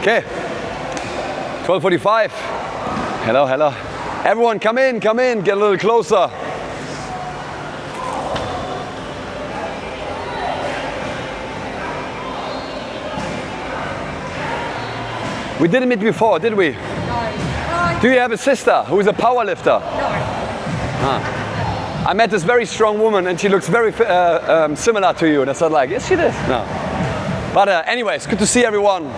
Okay, 12:45. Hello, hello. Everyone come in, get a little closer. We didn't meet before, did we? No. Do you have a sister who is a power lifter? No. I met this very strong woman and she looks very similar to you. And I thought like, is she this? No. But anyway, it's good to see everyone.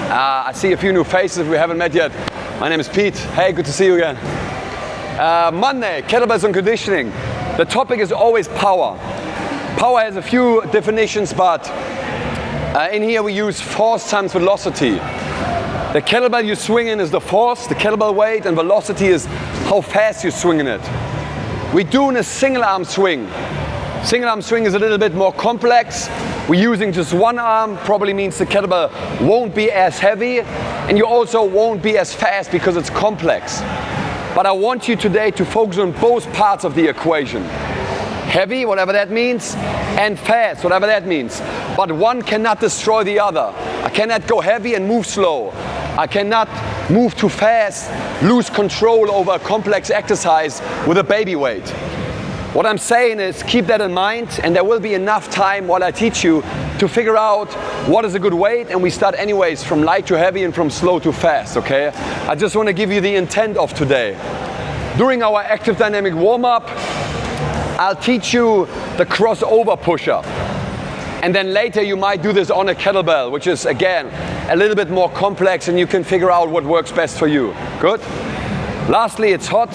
I see a few new faces we haven't met yet. My name is Pete. Hey, good to see you again. Monday, kettlebells and conditioning. The topic is always power. Power has a few definitions, but in here we use force times velocity. The kettlebell you swing in is the force, the kettlebell weight, and velocity is how fast you're swinging it. We do in a single arm swing. Single arm swing is a little bit more complex. We're using just one arm, probably means the kettlebell won't be as heavy, and you also won't be as fast because it's complex. But I want you today to focus on both parts of the equation. Heavy, whatever that means, and fast, whatever that means. But one cannot destroy the other. I cannot go heavy and move slow. I cannot move too fast, lose control over a complex exercise with a baby weight. What I'm saying is keep that in mind, and there will be enough time while I teach you to figure out what is a good weight, and we start anyways from light to heavy and from slow to fast, okay? I just want to give you the intent of today. During our active dynamic warm-up, I'll teach you the crossover push-up. And then later you might do this on a kettlebell, which is again a little bit more complex, and you can figure out what works best for you. Good? Lastly, it's hot.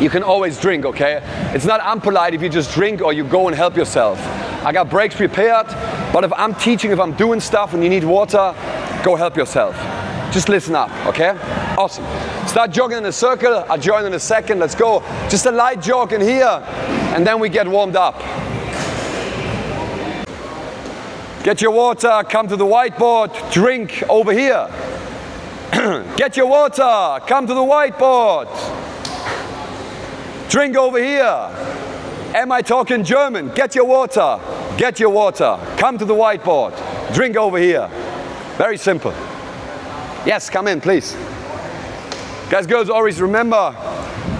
You can always drink, okay? It's not unpolite if you just drink or you go and help yourself. I got breaks prepared, but if I'm teaching, if I'm doing stuff and you need water, go help yourself. Just listen up, okay? Awesome. Start jogging in a circle. I'll join in a second. Let's go. Just a light jog in here, and then we get warmed up. Get your water, come to the whiteboard, drink over here. Get your water, come to the whiteboard. Drink over here. Am I talking German? Get your water. Get your water. Come to the whiteboard. Drink over here. Very simple. Yes, come in, please. Guys, girls, always remember,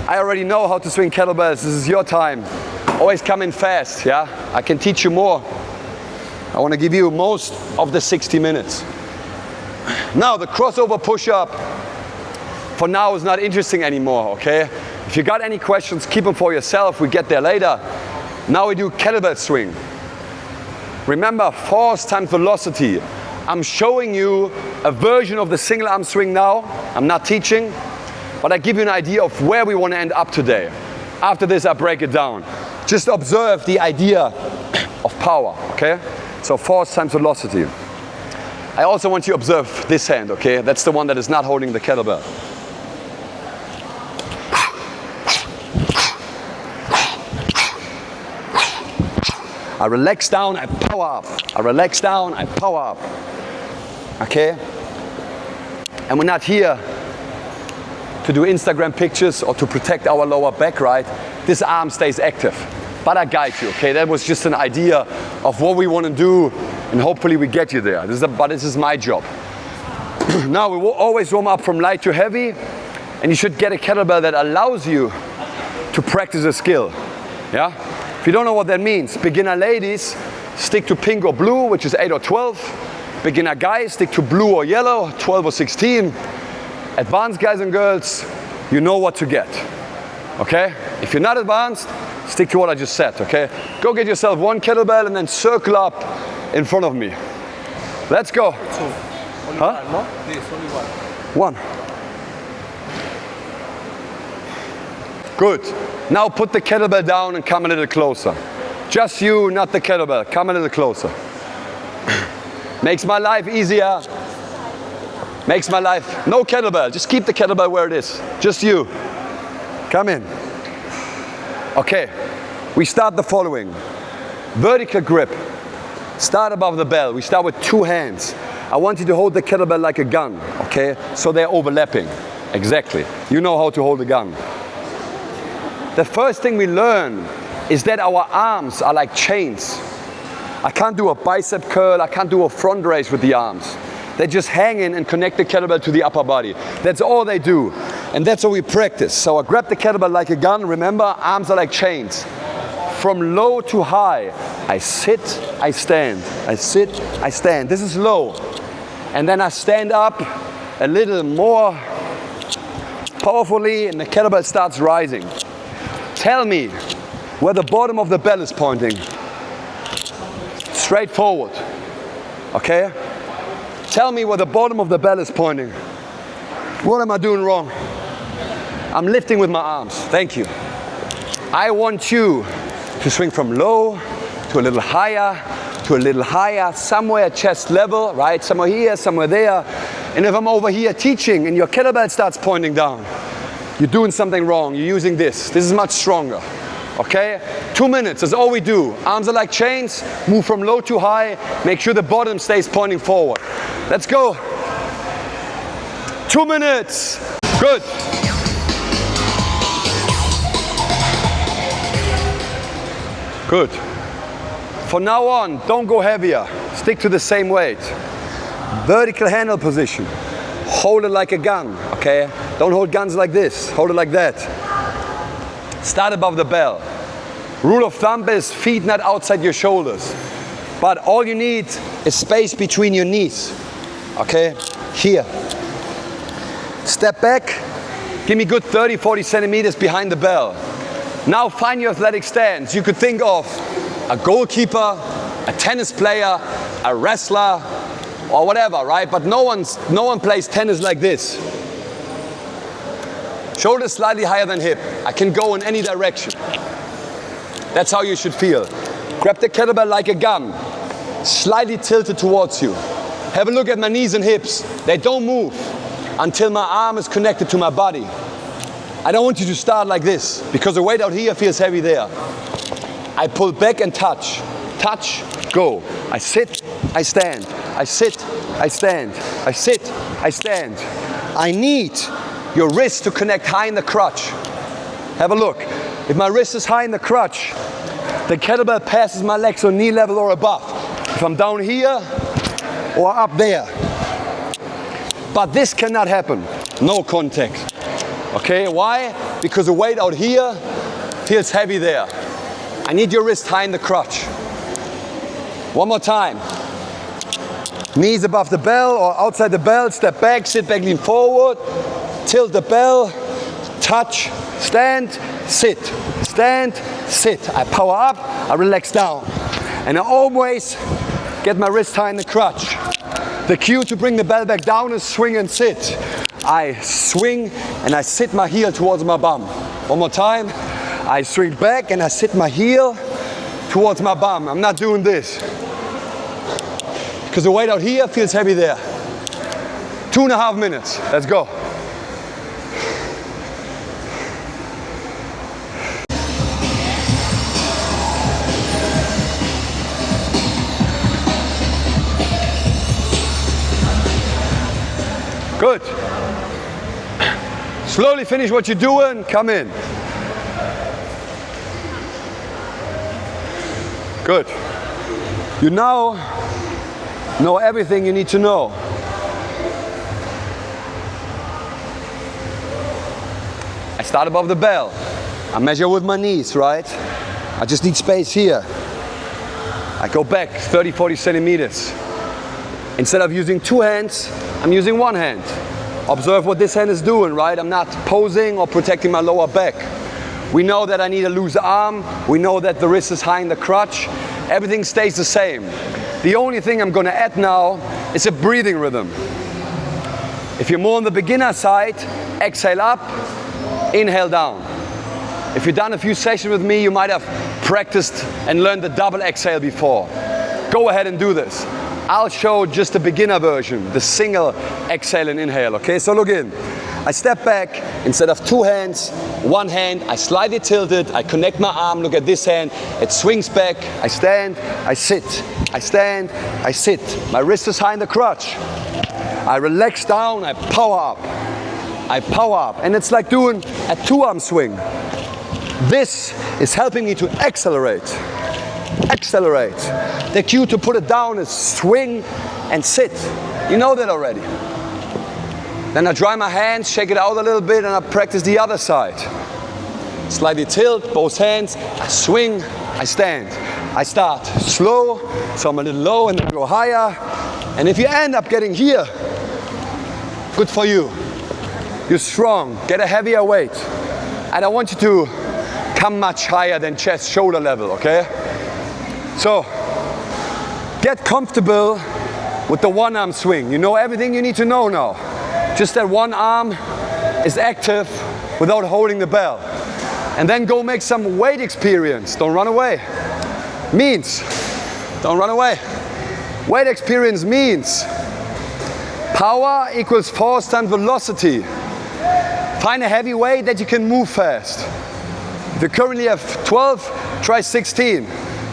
I already know how to swing kettlebells. This is your time. Always come in fast, yeah? I can teach you more. I want to give you most of the 60 minutes. Now, the crossover push-up for now is not interesting anymore, okay? If you got any questions, keep them for yourself. We get there later. Now we do kettlebell swing. Remember, force times velocity. I'm showing you a version of the single arm swing now. I'm not teaching, but I give you an idea of where we want to end up today. After this, I break it down. Just observe the idea of power, okay? So force times velocity. I also want you to observe this hand, okay? That's the one that is not holding the kettlebell. I relax down, I power up. I relax down, I power up. Okay? And we're not here to do Instagram pictures or to protect our lower back, right? This arm stays active. But I guide you, okay? That was just an idea of what we want to do, and hopefully we get you there. But this is my job. Now we will always warm up from light to heavy, and you should get a kettlebell that allows you to practice a skill. Yeah? If you don't know what that means, beginner ladies stick to pink or blue, which is 8 or 12. Beginner guys stick to blue or yellow, 12 or 16. Advanced guys and girls, you know what to get. Okay? If you're not advanced, stick to what I just said, okay? Go get yourself one kettlebell and then circle up in front of me. Let's go. Only huh? one, no? This, only one. One. Good. Now put the kettlebell down and come a little closer. Just you, not the kettlebell. Come a little closer. Makes my life easier. Makes my life, no kettlebell. Just keep the kettlebell where it is. Just you. Come in. Okay. We start the following. Vertical grip. Start above the bell. We start with two hands. I want you to hold the kettlebell like a gun, okay? So they're overlapping. Exactly. You know how to hold a gun. The first thing we learn is that our arms are like chains. I can't do a bicep curl, I can't do a front raise with the arms. They just hang in and connect the kettlebell to the upper body. That's all they do. And that's how we practice. So I grab the kettlebell like a gun. Remember, arms are like chains. From low to high, I sit, I stand. I sit, I stand. This is low. And then I stand up a little more powerfully and the kettlebell starts rising. Tell me where the bottom of the bell is pointing. Straight forward. Okay? Tell me where the bottom of the bell is pointing. What am I doing wrong? I'm lifting with my arms. Thank you. I want you to swing from low to a little higher, somewhere at chest level, right? Somewhere here, somewhere there. And if I'm over here teaching and your kettlebell starts pointing down, you're doing something wrong. You're using this. This is much stronger. Okay? 2 minutes, that's all we do. Arms are like chains, move from low to high, make sure the bottom stays pointing forward. Let's go. 2 minutes. Good. Good. From now on, don't go heavier. Stick to the same weight. Vertical handle position. Hold it like a gun, okay? Don't hold guns like this. Hold it like that. Start above the bell. Rule of thumb is feet not outside your shoulders. But all you need is space between your knees. Okay? Here. Step back. Give me good 30, 40 centimeters behind the bell. Now find your athletic stance. You could think of a goalkeeper, a tennis player, a wrestler, or whatever, right? But no one plays tennis like this. Shoulders slightly higher than hip. I can go in any direction. That's how you should feel. Grab the kettlebell like a gun, slightly tilted towards you. Have a look at my knees and hips. They don't move until my arm is connected to my body. I don't want you to start like this because the weight out here feels heavy there. I pull back and touch. Touch, go. I sit, I stand. I sit, I stand. I sit, I stand. I need your wrist to connect high in the crotch. Have a look. If my wrist is high in the crotch, the kettlebell passes my legs on knee level or above. If I'm down here or up there. But this cannot happen. No contact. Okay, why? Because the weight out here feels heavy there. I need your wrist high in the crotch. One more time. Knees above the bell or outside the bell, step back, sit back, lean forward, tilt the bell, touch, stand, sit, stand, sit. I power up, I relax down. And I always get my wrist high in the crotch. The cue to bring the bell back down is swing and sit. I swing and I sit my heel towards my bum. One more time. I swing back and I sit my heel towards my bum. I'm not doing this. Because the weight out here feels heavy there. 2.5 minutes. Let's go. Good. Slowly finish what you're doing. Come in. Good. You now know everything you need to know. I start above the bell. I measure with my knees, right? I just need space here. I go back 30, 40 centimeters. Instead of using 2 hands, I'm using 1 hand. Observe what this hand is doing, right? I'm not posing or protecting my lower back. We know that I need a loose arm. We know that the wrist is high in the crotch. Everything stays the same. The only thing I'm going to add now is a breathing rhythm. If you're more on the beginner side, exhale up, inhale down. If you've done a few sessions with me, you might have practiced and learned the double exhale before. Go ahead and do this. I'll show just the beginner version, the single exhale and inhale, okay? So look in. I step back, instead of 2 hands, 1 hand, I slightly tilt it, I connect my arm, look at this hand, it swings back, I stand, I sit, I stand, I sit. My wrist is high in the crotch. I relax down, I power up. I power up, and it's like doing a 2-arm swing. This is helping me to accelerate. Accelerate. The cue to put it down is swing and sit. You know that already. Then I dry my hands, shake it out a little bit, and I practice the other side. Slightly tilt, both hands, I swing, I stand. I start slow, so I'm a little low, and then I go higher. And if you end up getting here, good for you. You're strong, get a heavier weight. I don't want you to come much higher than chest, shoulder level, okay? So, get comfortable with the one arm swing. You know everything you need to know now. Just that one arm is active without holding the bell. And then go make some weight experience. Don't run away. Means, don't run away. Weight experience means power equals force times velocity. Find a heavy weight that you can move fast. If you currently have 12, try 16.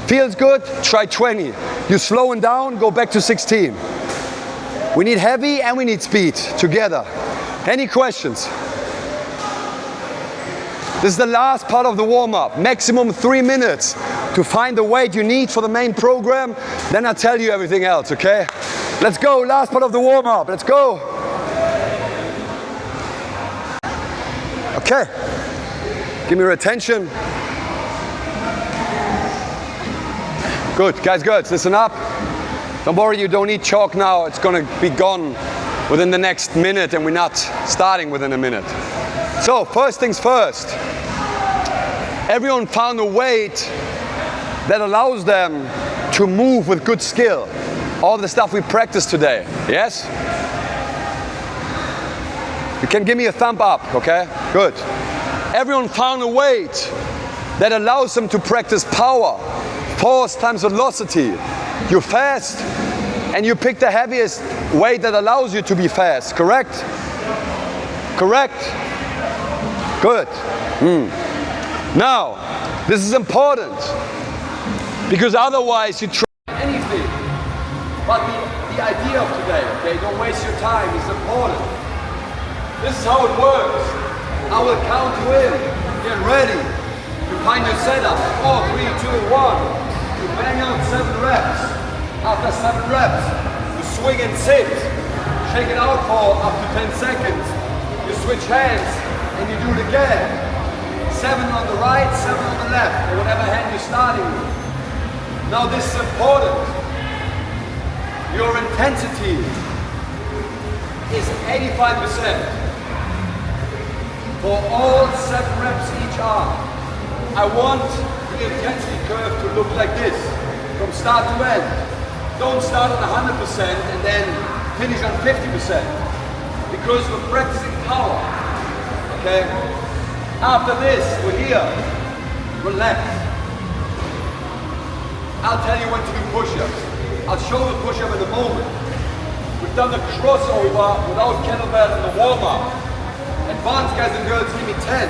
Feels good, try 20. You're slowing down, go back to 16. We need heavy and we need speed together. Any questions? This is the last part of the warm-up. Maximum 3 minutes to find the weight you need for the main program. Then I'll tell you everything else, okay? Let's go, last part of the warm-up. Let's go. Okay. Give me your attention. Good, guys, good. Listen up. Don't worry, you don't need chalk now. It's gonna be gone within the next minute and we're not starting within a minute. So, first things first. Everyone found a weight that allows them to move with good skill. All the stuff we practiced today, yes? You can give me a thumb up, okay? Good. Everyone found a weight that allows them to practice power, force times velocity. You're fast and you pick the heaviest weight that allows you to be fast, correct? Correct? Good. Now, this is important because otherwise you try anything. But the idea of today, okay, don't waste your time, is important. This is how it works. I will count you in. Get ready. You find your setup. 4, 3, 2, 1. You bang out 7 reps. After 7 reps, you swing and sit. Shake it out for up to 10 seconds. You switch hands and you do it again. 7 on the right, 7 on the left, or whatever hand you're starting with. Now this is important. Your intensity is 85%. For all 7 reps each arm. I want the intensity curve to look like this, from start to end. Don't start on 100% and then finish on 50%. Because we're practicing power, okay? After this, we're here, relax. I'll tell you when to do push-ups. I'll show the push-up in a moment. We've done the crossover without kettlebell in the warm-up. Advanced guys and girls give me 10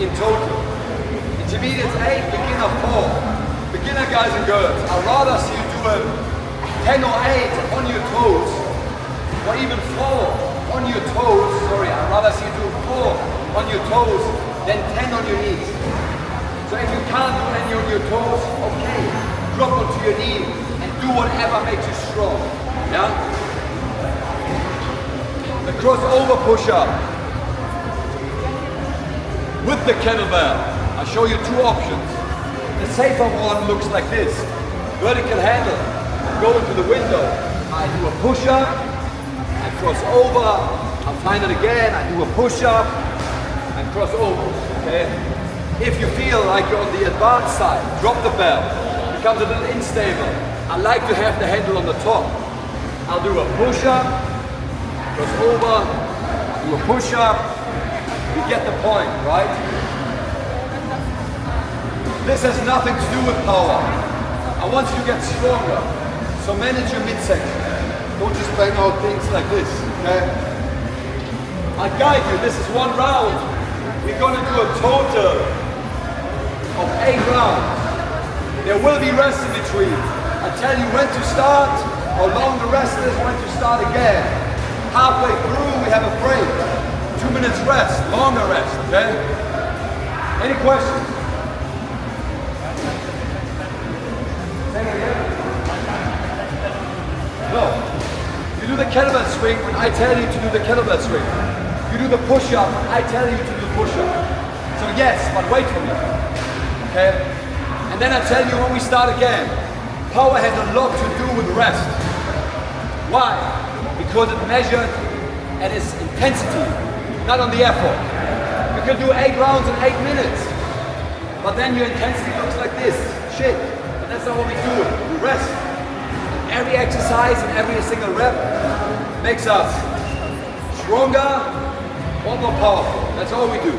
in total. Intermediates 8, beginner 4. Beginner guys and girls, I'd rather see you do a 10 or 8 on your toes, or even 4 on your toes. Sorry, I'd rather see you do 4 on your toes than 10 on your knees. So if you can't do any on your toes, okay, drop onto your knee and do whatever makes you strong. Yeah? The crossover push-up with the kettlebell. I'll show you 2 options. The safer one looks like this. Vertical handle. Go into the window. I do a push-up. I cross over. I'll find it again. I do a push-up and cross over. Okay? If you feel like you're on the advanced side, drop the bell. It becomes a little unstable. I like to have the handle on the top. I'll do a push-up, cross over, do a push-up. You get the point, right? This has nothing to do with power. I want you to get stronger. So manage your midsection. Don't just bang out things like this, okay? I'll guide you. This is 1 round. We're going to do a total of 8 rounds. There will be rest in between. I tell you when to start, how long the rest is, when to start again. Halfway through, we have a break. 2 minutes rest, longer rest, okay? Any questions? Say it again. No. You do the kettlebell swing when I tell you to do the kettlebell swing. You do the push-up when I tell you to do the push-up. So yes, but wait for me. Okay? And then I tell you when we start again. Power has a lot to do with rest. Why? Because it's measured at its intensity, not on the effort. You can do 8 rounds in 8 minutes, but then your intensity looks like this. Shit. And that's not what we do. We rest. Every exercise and every single rep makes us stronger or more powerful. That's all we do.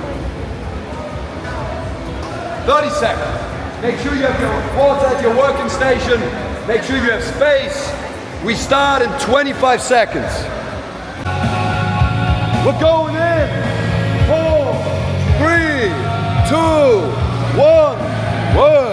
30 seconds. Make sure you have your water at your working station. Make sure you have space. We start in 25 seconds. We're going in. 4, 3, 2, 1. Work.